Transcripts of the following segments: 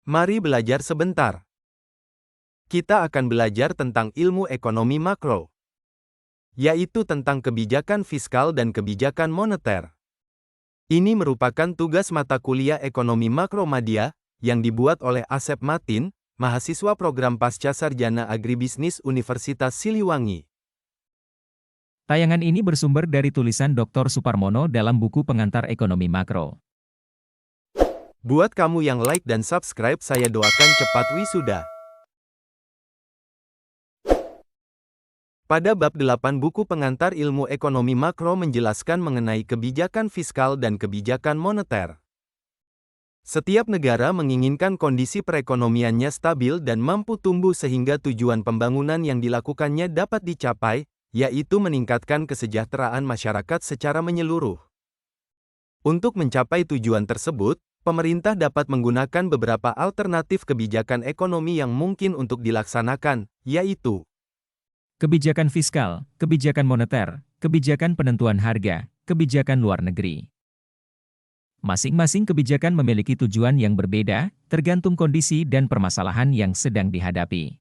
Mari belajar sebentar. Kita akan belajar tentang ilmu ekonomi makro, yaitu tentang kebijakan fiskal dan kebijakan moneter. Ini merupakan tugas mata kuliah ekonomi makro Madya, yang dibuat oleh Asep Matin, mahasiswa program Pascasarjana Agribisnis Universitas Siliwangi. Tayangan ini bersumber dari tulisan Dr. Suparmono dalam buku pengantar ekonomi makro. Buat kamu yang like dan subscribe, saya doakan cepat wisuda. Pada bab 8 buku pengantar ilmu ekonomi makro menjelaskan mengenai kebijakan fiskal dan kebijakan moneter. Setiap negara menginginkan kondisi perekonomiannya stabil dan mampu tumbuh sehingga tujuan pembangunan yang dilakukannya dapat dicapai, yaitu meningkatkan kesejahteraan masyarakat secara menyeluruh. Untuk mencapai tujuan tersebut, pemerintah dapat menggunakan beberapa alternatif kebijakan ekonomi yang mungkin untuk dilaksanakan, yaitu Kebijakan fiskal, kebijakan moneter, kebijakan penentuan harga, kebijakan luar negeri. Masing-masing kebijakan memiliki tujuan yang berbeda, tergantung kondisi dan permasalahan yang sedang dihadapi.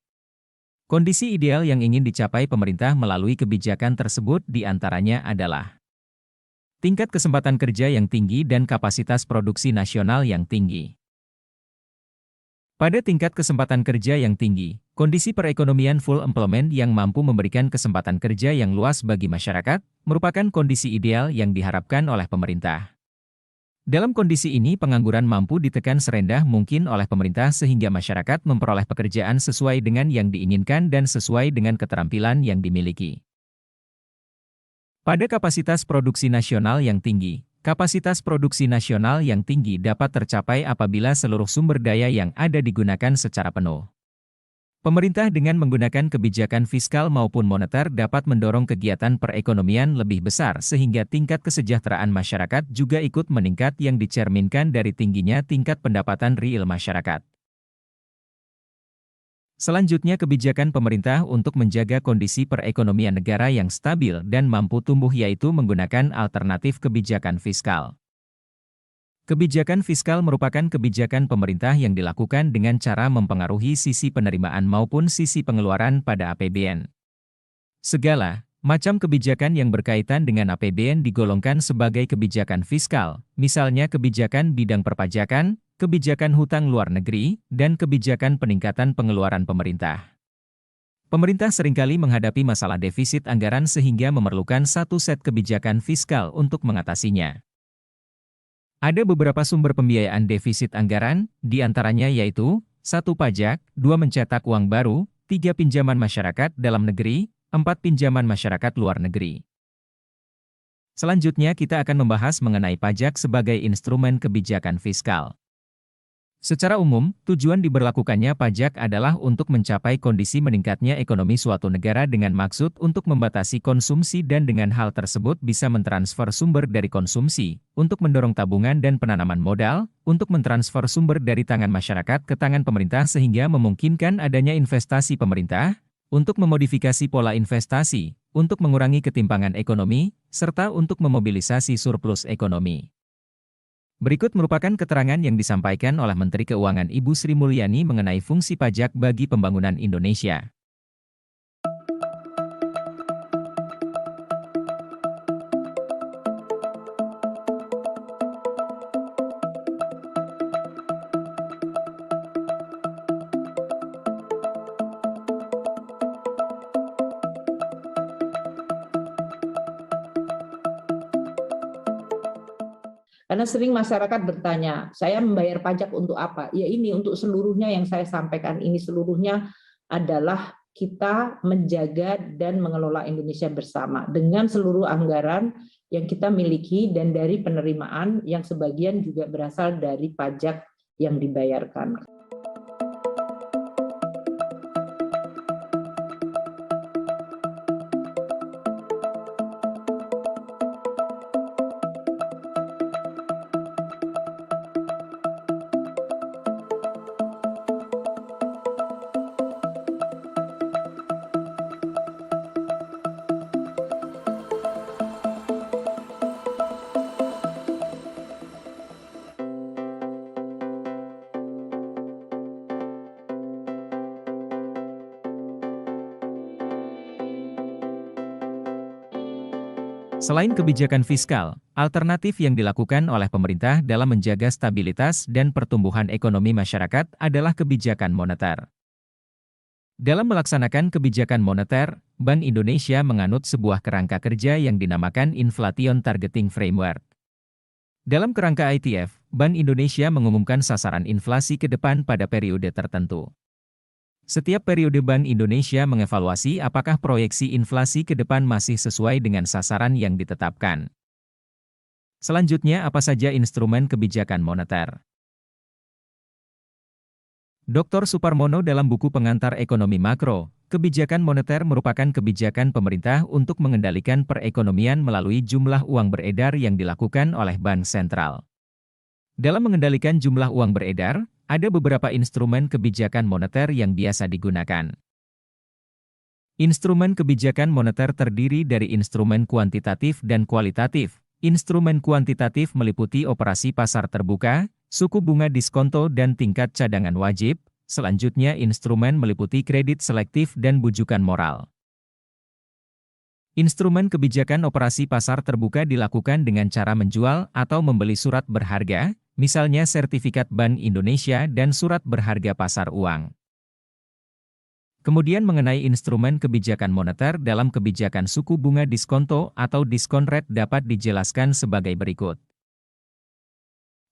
Kondisi ideal yang ingin dicapai pemerintah melalui kebijakan tersebut diantaranya adalah tingkat kesempatan kerja yang tinggi dan kapasitas produksi nasional yang tinggi. Pada tingkat kesempatan kerja yang tinggi, kondisi perekonomian full employment yang mampu memberikan kesempatan kerja yang luas bagi masyarakat, merupakan kondisi ideal yang diharapkan oleh pemerintah. Dalam kondisi ini pengangguran mampu ditekan serendah mungkin oleh pemerintah sehingga masyarakat memperoleh pekerjaan sesuai dengan yang diinginkan dan sesuai dengan keterampilan yang dimiliki. Pada kapasitas produksi nasional yang tinggi, kapasitas produksi nasional yang tinggi dapat tercapai apabila seluruh sumber daya yang ada digunakan secara penuh. Pemerintah dengan menggunakan kebijakan fiskal maupun moneter dapat mendorong kegiatan perekonomian lebih besar sehingga tingkat kesejahteraan masyarakat juga ikut meningkat yang dicerminkan dari tingginya tingkat pendapatan real masyarakat. Selanjutnya kebijakan pemerintah untuk menjaga kondisi perekonomian negara yang stabil dan mampu tumbuh yaitu menggunakan alternatif kebijakan fiskal. Kebijakan fiskal merupakan kebijakan pemerintah yang dilakukan dengan cara mempengaruhi sisi penerimaan maupun sisi pengeluaran pada APBN. Segala macam kebijakan yang berkaitan dengan APBN digolongkan sebagai kebijakan fiskal, misalnya kebijakan bidang perpajakan, kebijakan hutang luar negeri, dan kebijakan peningkatan pengeluaran pemerintah. Pemerintah seringkali menghadapi masalah defisit anggaran sehingga memerlukan satu set kebijakan fiskal untuk mengatasinya. Ada beberapa sumber pembiayaan defisit anggaran, di antaranya yaitu 1. Pajak, 2. Mencetak uang baru, 3. Pinjaman masyarakat dalam negeri, 4. Pinjaman masyarakat luar negeri. Selanjutnya kita akan membahas mengenai pajak sebagai instrumen kebijakan fiskal. Secara umum, tujuan diberlakukannya pajak adalah untuk mencapai kondisi meningkatnya ekonomi suatu negara dengan maksud untuk membatasi konsumsi dan dengan hal tersebut bisa mentransfer sumber dari konsumsi, untuk mendorong tabungan dan penanaman modal, untuk mentransfer sumber dari tangan masyarakat ke tangan pemerintah sehingga memungkinkan adanya investasi pemerintah, untuk memodifikasi pola investasi, untuk mengurangi ketimpangan ekonomi, serta untuk memobilisasi surplus ekonomi. Berikut merupakan keterangan yang disampaikan oleh Menteri Keuangan Ibu Sri Mulyani mengenai fungsi pajak bagi pembangunan Indonesia. Karena sering masyarakat bertanya, saya membayar pajak untuk apa? Ya ini untuk seluruhnya yang saya sampaikan ini seluruhnya adalah kita menjaga dan mengelola Indonesia bersama dengan seluruh anggaran yang kita miliki dan dari penerimaan yang sebagian juga berasal dari pajak yang dibayarkan. Selain kebijakan fiskal, alternatif yang dilakukan oleh pemerintah dalam menjaga stabilitas dan pertumbuhan ekonomi masyarakat adalah kebijakan moneter. Dalam melaksanakan kebijakan moneter, Bank Indonesia menganut sebuah kerangka kerja yang dinamakan Inflation Targeting Framework. Dalam kerangka ITF, Bank Indonesia mengumumkan sasaran inflasi ke depan pada periode tertentu. Setiap periode Bank Indonesia mengevaluasi apakah proyeksi inflasi ke depan masih sesuai dengan sasaran yang ditetapkan. Selanjutnya, apa saja instrumen kebijakan moneter? Dr. Suparmono dalam buku pengantar ekonomi makro, kebijakan moneter merupakan kebijakan pemerintah untuk mengendalikan perekonomian melalui jumlah uang beredar yang dilakukan oleh bank sentral. Dalam mengendalikan jumlah uang beredar, ada beberapa instrumen kebijakan moneter yang biasa digunakan. Instrumen kebijakan moneter terdiri dari instrumen kuantitatif dan kualitatif. Instrumen kuantitatif meliputi operasi pasar terbuka, suku bunga diskonto dan tingkat cadangan wajib. Selanjutnya instrumen meliputi kredit selektif dan bujukan moral. Instrumen kebijakan operasi pasar terbuka dilakukan dengan cara menjual atau membeli surat berharga, misalnya sertifikat Bank Indonesia dan surat berharga pasar uang. Kemudian mengenai instrumen kebijakan moneter dalam kebijakan suku bunga diskonto atau diskon rate dapat dijelaskan sebagai berikut.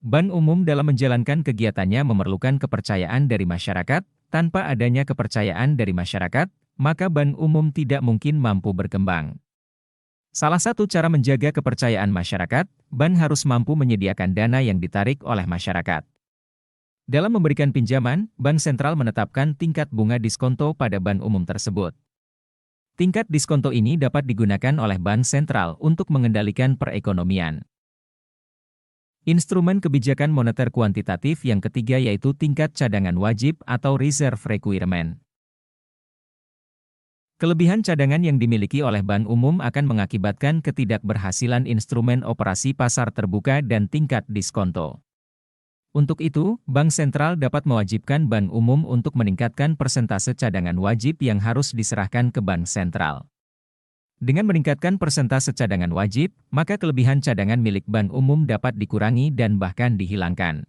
Bank umum dalam menjalankan kegiatannya memerlukan kepercayaan dari masyarakat. Tanpa adanya kepercayaan dari masyarakat, maka bank umum tidak mungkin mampu berkembang. Salah satu cara menjaga kepercayaan masyarakat, bank harus mampu menyediakan dana yang ditarik oleh masyarakat. Dalam memberikan pinjaman, bank sentral menetapkan tingkat bunga diskonto pada bank umum tersebut. Tingkat diskonto ini dapat digunakan oleh bank sentral untuk mengendalikan perekonomian. Instrumen kebijakan moneter kuantitatif yang ketiga yaitu tingkat cadangan wajib atau reserve requirement. Kelebihan cadangan yang dimiliki oleh bank umum akan mengakibatkan ketidakberhasilan instrumen operasi pasar terbuka dan tingkat diskonto. Untuk itu, bank sentral dapat mewajibkan bank umum untuk meningkatkan persentase cadangan wajib yang harus diserahkan ke bank sentral. Dengan meningkatkan persentase cadangan wajib, maka kelebihan cadangan milik bank umum dapat dikurangi dan bahkan dihilangkan.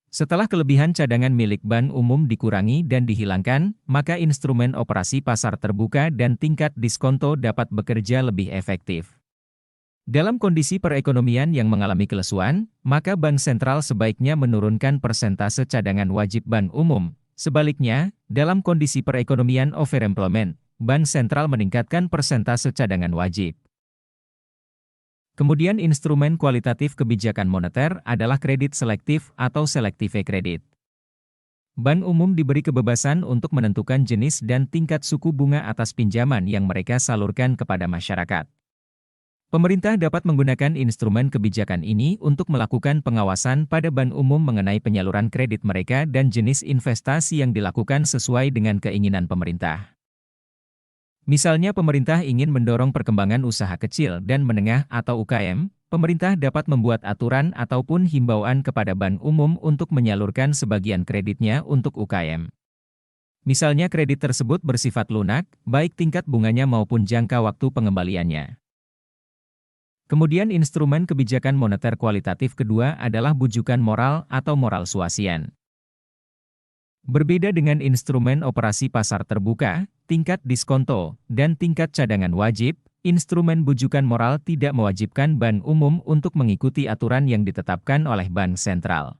Setelah kelebihan cadangan milik bank umum dikurangi dan dihilangkan, maka instrumen operasi pasar terbuka dan tingkat diskonto dapat bekerja lebih efektif. Dalam kondisi perekonomian yang mengalami kelesuan, maka bank sentral sebaiknya menurunkan persentase cadangan wajib bank umum. Sebaliknya, dalam kondisi perekonomian overemployment, bank sentral meningkatkan persentase cadangan wajib. Kemudian instrumen kualitatif kebijakan moneter adalah kredit selektif atau selektive kredit. Bank umum diberi kebebasan untuk menentukan jenis dan tingkat suku bunga atas pinjaman yang mereka salurkan kepada masyarakat. Pemerintah dapat menggunakan instrumen kebijakan ini untuk melakukan pengawasan pada bank umum mengenai penyaluran kredit mereka dan jenis investasi yang dilakukan sesuai dengan keinginan pemerintah. Misalnya pemerintah ingin mendorong perkembangan usaha kecil dan menengah atau UKM, pemerintah dapat membuat aturan ataupun himbauan kepada bank umum untuk menyalurkan sebagian kreditnya untuk UKM. Misalnya kredit tersebut bersifat lunak, baik tingkat bunganya maupun jangka waktu pengembaliannya. Kemudian instrumen kebijakan moneter kualitatif kedua adalah bujukan moral atau moral suasien. Berbeda dengan instrumen operasi pasar terbuka, tingkat diskonto, dan tingkat cadangan wajib, instrumen bujukan moral tidak mewajibkan bank umum untuk mengikuti aturan yang ditetapkan oleh bank sentral.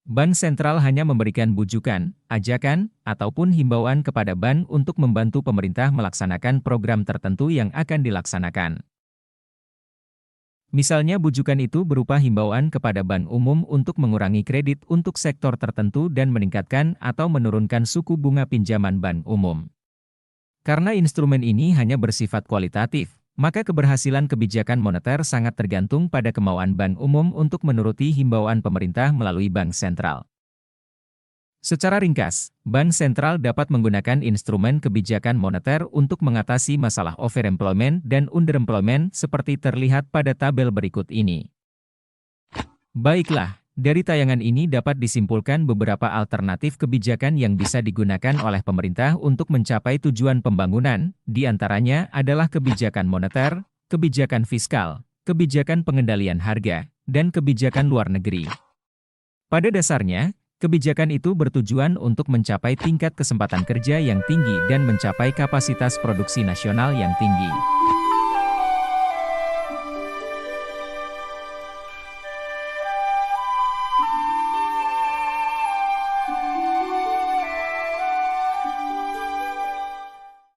Bank sentral hanya memberikan bujukan, ajakan, ataupun himbauan kepada bank untuk membantu pemerintah melaksanakan program tertentu yang akan dilaksanakan. Misalnya bujukan itu berupa himbauan kepada bank umum untuk mengurangi kredit untuk sektor tertentu dan meningkatkan atau menurunkan suku bunga pinjaman bank umum. Karena instrumen ini hanya bersifat kualitatif, maka keberhasilan kebijakan moneter sangat tergantung pada kemauan bank umum untuk menuruti himbauan pemerintah melalui bank sentral. Secara ringkas, bank sentral dapat menggunakan instrumen kebijakan moneter untuk mengatasi masalah overemployment dan underemployment seperti terlihat pada tabel berikut ini. Baiklah, dari tayangan ini dapat disimpulkan beberapa alternatif kebijakan yang bisa digunakan oleh pemerintah untuk mencapai tujuan pembangunan, di antaranya adalah kebijakan moneter, kebijakan fiskal, kebijakan pengendalian harga, dan kebijakan luar negeri. Pada dasarnya, kebijakan itu bertujuan untuk mencapai tingkat kesempatan kerja yang tinggi dan mencapai kapasitas produksi nasional yang tinggi.